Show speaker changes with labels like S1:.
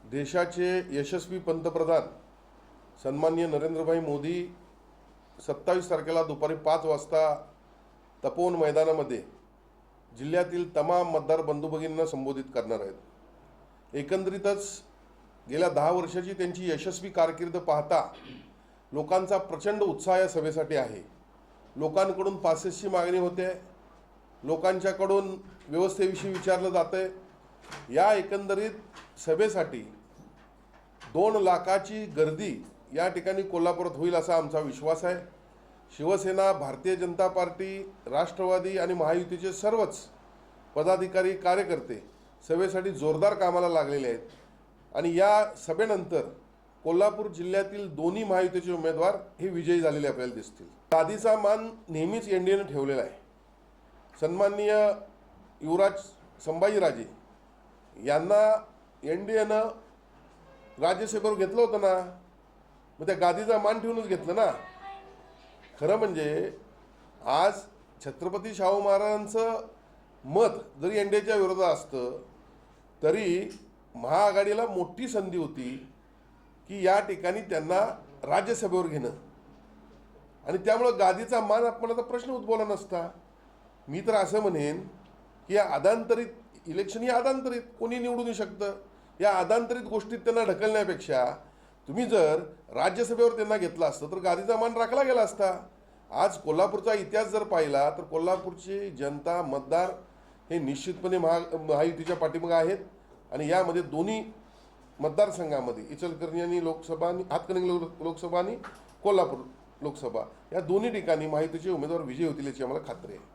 S1: देशाचे यशस्वी पंतप्रधान सन्माननीय नरेंद्रभाई मोदी 27 तारखेला दुपारी 5 वाजता तपोवन मैदानामध्ये जिल्ह्यातील तमाम मतदार बंधू भगिनींना संबोधित करणार आहेत। एकंदरीतच गेल्या 10 वर्षाची त्यांची यशस्वी कारकीर्द पाहता लोकांचा प्रचंड उत्साह या सभेसाठी आहे। लोकांकडून पासेसची मागणी होते, लोकांच्याकडून व्यवस्थेविषयी विचारलं जातंय। या एकंदरीत सभेसाठी 2 लाखाची गर्दी या ठिकाणी कोल्हापुरात होईल असा आमचा विश्वास आहे। शिवसेना, भारतीय जनता पार्टी, राष्ट्रवादी आणि महायुतीचे सर्वच पदाधिकारी कार्यकर्ते सभेसाठी जोरदार कामाला लागलेले आहेत आणि या सभेनंतर कोल्हापूर जिल्ह्यातील दोन्ही महायुतीचे उमेदवार हे विजयी झालेले आपल्याला दिसतील। गादीचा मान नेहमीच एनडीएने ठेवलेला आहे। सन्माननीय युवराज संभाजीराजे यांना एनडीएनं राज्यसभेवर घेतलं होतं ना, मग त्या गादीचा मान ठेवूनच घेतलं ना। खरं म्हणजे आज छत्रपती शाहू महाराजांचं मत जरी एनडीएच्या विरोधात असतं तरी महाआघाडीला मोठी संधी होती की या ठिकाणी त्यांना राज्यसभेवर घेणं आणि त्यामुळे गादीचा मान आपल्याला प्रश्न उद्भवला नसता। मी तर असं म्हणेन की या आदांतरित इलेक्शन ही आदांतरित कोणी निवडून येऊ शकतं। या आदांतरित गोष्टीत त्यांना ढकलण्यापेक्षा तुम्ही जर राज्यसभेवर त्यांना घेतला असतं तर गादीचा मान राखला गेला असता। आज कोल्हापूरचा इतिहास जर पाहिला तर कोल्हापूरची जनता मतदार हे निश्चितपणे महायुतीच्या पाठीमागे आहेत आणि यामध्ये दोन्ही मतदारसंघामध्ये इचलकरंजी लोकसभा आणि हातकणंगले लोकसभा आणि कोल्हापूर लोकसभा या दोन्ही ठिकाणी महायुतीचे उमेदवार विजयी होतील याची आम्हाला खात्री आहे।